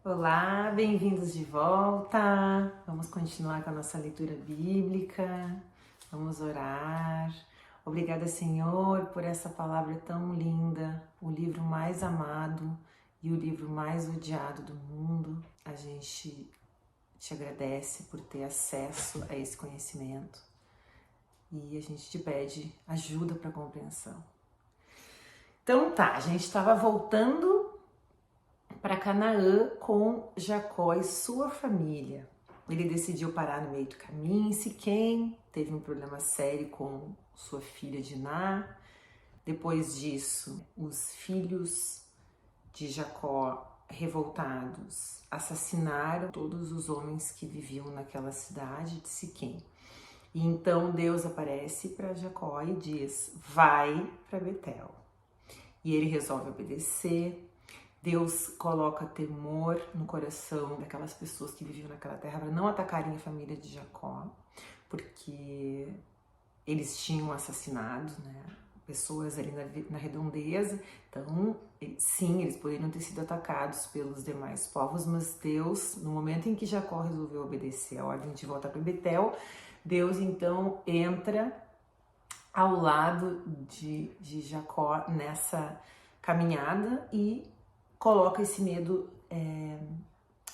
Olá, bem-vindos de volta. Vamos continuar com a nossa leitura bíblica. Vamos orar. Obrigada, Senhor, por essa palavra tão linda, o livro mais amado e o livro mais odiado do mundo. A gente te agradece por ter acesso a esse conhecimento e a gente te pede ajuda para a compreensão. Então tá, a gente estava voltando para Canaã com Jacó e sua família. Ele decidiu parar no meio do caminho em Siquém, teve um problema sério com sua filha Diná. Depois disso, os filhos de Jacó, revoltados, assassinaram todos os homens que viviam naquela cidade de Siquém. E então Deus aparece para Jacó e diz: vai para Betel. E ele resolve obedecer. Deus coloca temor no coração daquelas pessoas que viviam naquela terra para não atacarem a família de Jacó, porque eles tinham assassinado, pessoas ali na redondeza. Então, sim, eles poderiam ter sido atacados pelos demais povos, mas Deus, no momento em que Jacó resolveu obedecer a ordem de voltar para Betel, Deus então entra ao lado de Jacó nessa caminhada e coloca esse medo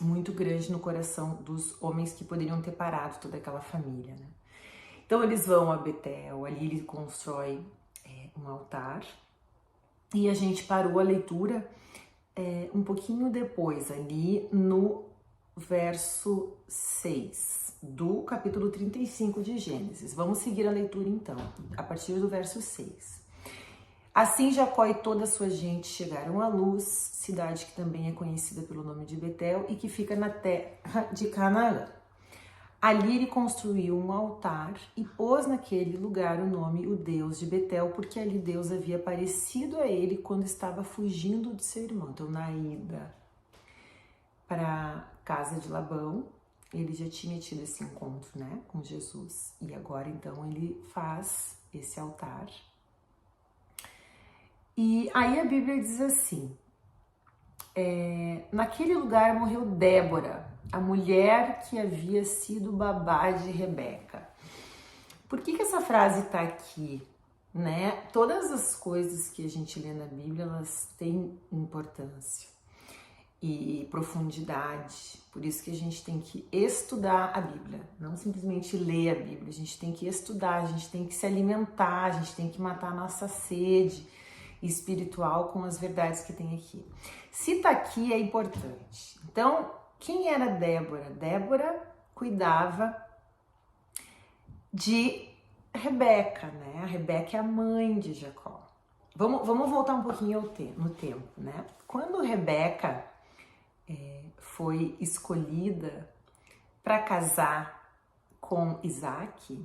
muito grande no coração dos homens que poderiam ter parado toda aquela família, né? Então eles vão a Betel, ali ele constrói um altar, e a gente parou a leitura um pouquinho depois, ali no verso 6 do capítulo 35 de Gênesis. Vamos seguir a leitura então, a partir do verso 6. Assim Jacó e toda a sua gente chegaram a Luz, cidade que também é conhecida pelo nome de Betel e que fica na terra de Canaã. Ali ele construiu um altar e pôs naquele lugar o nome o Deus de Betel, porque ali Deus havia aparecido a ele quando estava fugindo de seu irmão. Então, na ida para a casa de Labão, ele já tinha tido esse encontro, com Jesus. E agora, então, ele faz esse altar. E aí a Bíblia diz assim: naquele lugar morreu Débora, a mulher que havia sido babá de Rebeca. Por que essa frase está aqui? Todas as coisas que a gente lê na Bíblia, elas têm importância e profundidade. Por isso que a gente tem que estudar a Bíblia, não simplesmente ler a Bíblia. A gente tem que estudar, a gente tem que se alimentar, a gente tem que matar a nossa sede espiritual com as verdades que tem aqui. Se tá aqui, é importante. Então, quem era Débora? Débora cuidava de Rebeca, A Rebeca é a mãe de Jacó. Vamos voltar um pouquinho no tempo, Quando Rebeca foi escolhida para casar com Isaac,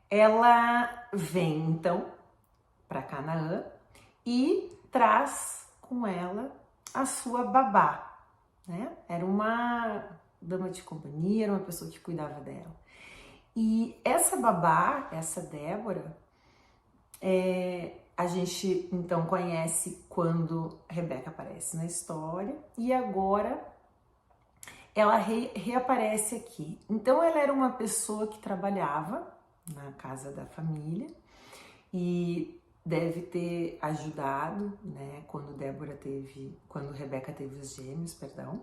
ela vem então para Canaã e traz com ela a sua babá, Era uma dama de companhia, era uma pessoa que cuidava dela. E essa babá, essa Débora, a gente então conhece quando Rebeca aparece na história e agora ela reaparece aqui. Então ela era uma pessoa que trabalhava na casa da família e deve ter ajudado, quando Rebeca teve os gêmeos, perdão.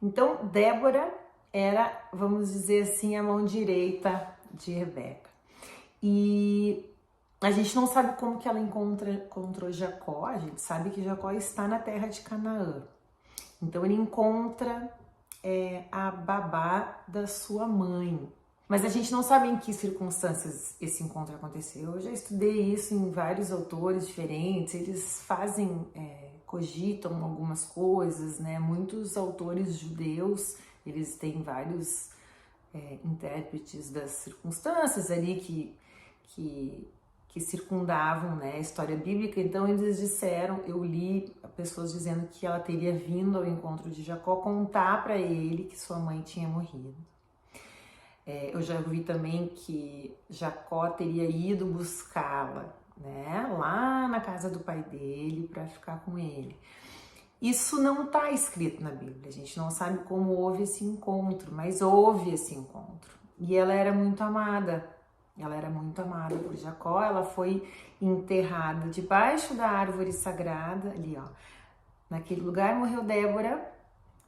Então, Débora era, vamos dizer assim, a mão direita de Rebeca. E a gente não sabe como que ela encontrou Jacó, a gente sabe que Jacó está na terra de Canaã. Então, ele encontra a babá da sua mãe. Mas a gente não sabe em que circunstâncias esse encontro aconteceu. Eu já estudei isso em vários autores diferentes, eles cogitam algumas coisas, Muitos autores judeus, eles têm vários intérpretes das circunstâncias ali que circundavam, a história bíblica. Então eles disseram, eu li pessoas dizendo que ela teria vindo ao encontro de Jacó contar para ele que sua mãe tinha morrido. Eu já vi também que Jacó teria ido buscá-la, lá na casa do pai dele para ficar com ele. Isso não está escrito na Bíblia, a gente não sabe como houve esse encontro, mas houve esse encontro. E ela era muito amada por Jacó, ela foi enterrada debaixo da árvore sagrada, ali ó, naquele lugar morreu Débora,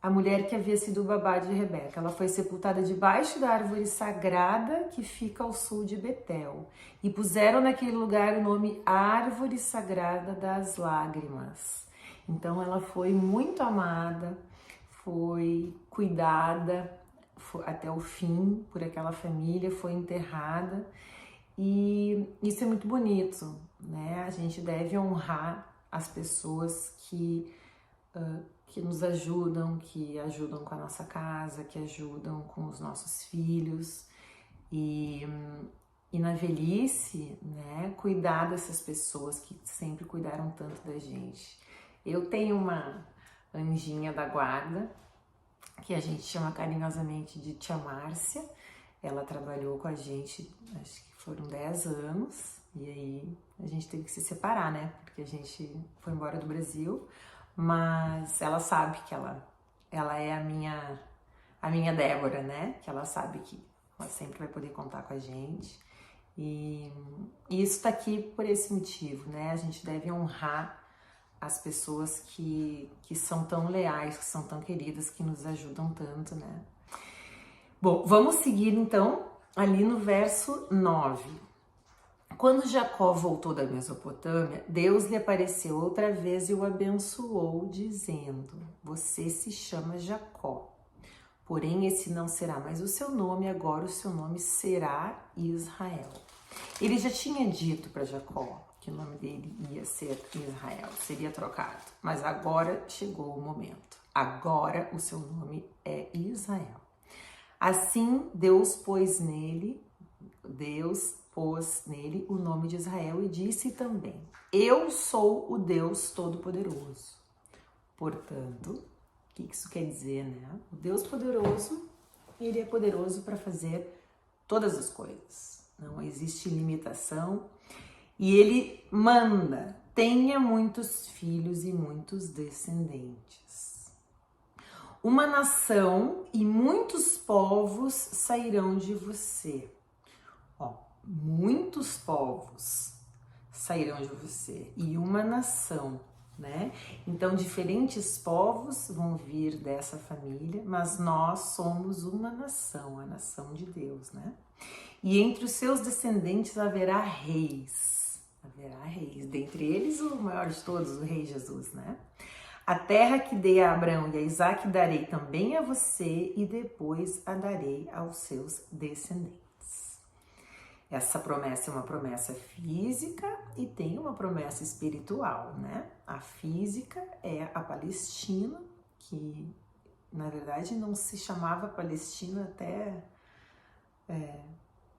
a mulher que havia sido babá de Rebeca. Ela foi sepultada debaixo da árvore sagrada que fica ao sul de Betel. E puseram naquele lugar o nome Árvore Sagrada das Lágrimas. Então ela foi muito amada, foi cuidada até o fim por aquela família, foi enterrada. E isso é muito bonito, né? A gente deve honrar as pessoas que nos ajudam, que ajudam com a nossa casa, que ajudam com os nossos filhos e na velhice, né, cuidar dessas pessoas que sempre cuidaram tanto da gente. Eu tenho uma anjinha da guarda, que a gente chama carinhosamente de Tia Márcia. Ela trabalhou com a gente, acho que foram 10 anos, e aí a gente teve que se separar, né, porque a gente foi embora do Brasil. Mas ela sabe que ela é a minha Débora, né? Que ela sabe que ela sempre vai poder contar com a gente. E isso tá aqui por esse motivo, né? A gente deve honrar as pessoas que são tão leais, que são tão queridas, que nos ajudam tanto, né? Bom, vamos seguir então ali no verso 9. Quando Jacó voltou da Mesopotâmia, Deus lhe apareceu outra vez e o abençoou, dizendo: você se chama Jacó, porém esse não será mais o seu nome, agora o seu nome será Israel. Ele já tinha dito para Jacó que o nome dele ia ser Israel, seria trocado, mas agora chegou o momento. Agora o seu nome é Israel. Assim Deus pôs nele o nome de Israel e disse também: eu sou o Deus Todo-Poderoso. Portanto, o que isso quer dizer, né? O Deus poderoso, ele é poderoso para fazer todas as coisas. Não existe limitação. E ele manda: tenha muitos filhos e muitos descendentes. Uma nação e muitos povos sairão de você. Muitos povos sairão de você e uma nação, né? Então, diferentes povos vão vir dessa família, mas nós somos uma nação, a nação de Deus, né? E entre os seus descendentes haverá reis, dentre eles o maior de todos, o rei Jesus, né? A terra que dei a Abraão e a Isaque darei também a você e depois a darei aos seus descendentes. Essa promessa é uma promessa física e tem uma promessa espiritual, né? A física é a Palestina, que na verdade não se chamava Palestina até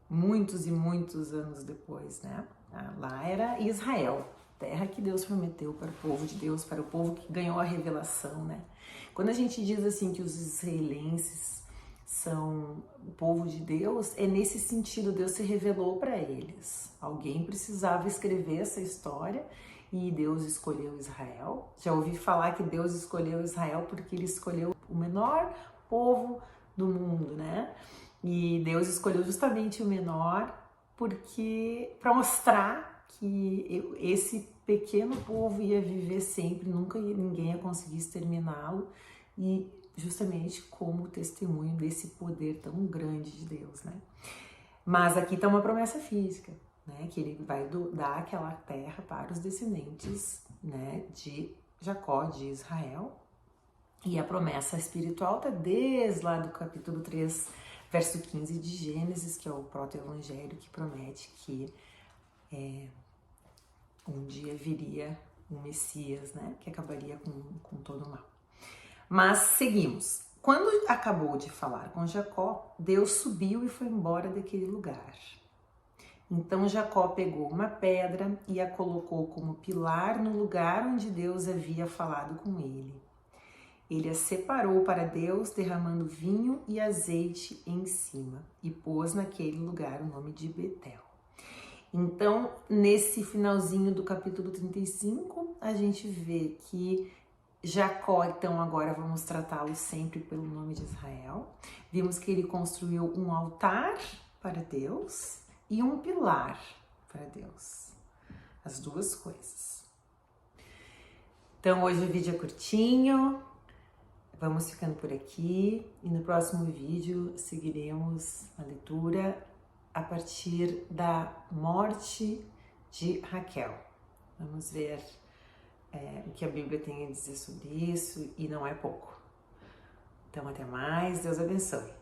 muitos e muitos anos depois, né? Lá era Israel, terra que Deus prometeu para o povo de Deus, para o povo que ganhou a revelação, né? Quando a gente diz assim que os israelenses são o povo de Deus, é nesse sentido, Deus se revelou para eles. Alguém precisava escrever essa história e Deus escolheu Israel. Já ouvi falar que Deus escolheu Israel porque ele escolheu o menor povo do mundo, né? E Deus escolheu justamente o menor porque para mostrar que esse pequeno povo ia viver sempre, nunca ninguém ia conseguir exterminá-lo, e justamente como testemunho desse poder tão grande de Deus, né? Mas aqui está uma promessa física, né? Que ele vai dar aquela terra para os descendentes, né, de Jacó, de Israel. E a promessa espiritual está desde lá do capítulo 3, verso 15 de Gênesis, que é o proto-evangelho que promete que um dia viria o Messias, né? Que acabaria com todo o mal. Mas seguimos. Quando acabou de falar com Jacó, Deus subiu e foi embora daquele lugar. Então Jacó pegou uma pedra e a colocou como pilar no lugar onde Deus havia falado com ele. Ele a separou para Deus, derramando vinho e azeite em cima, e pôs naquele lugar o nome de Betel. Então, nesse finalzinho do capítulo 35, a gente vê que Jacó, então agora vamos tratá-lo sempre pelo nome de Israel. Vimos que ele construiu um altar para Deus e um pilar para Deus. As duas coisas. Então hoje o vídeo é curtinho, vamos ficando por aqui e no próximo vídeo seguiremos a leitura a partir da morte de Raquel. Vamos ver o que a Bíblia tem a dizer sobre isso, e não é pouco. Então até mais, Deus abençoe.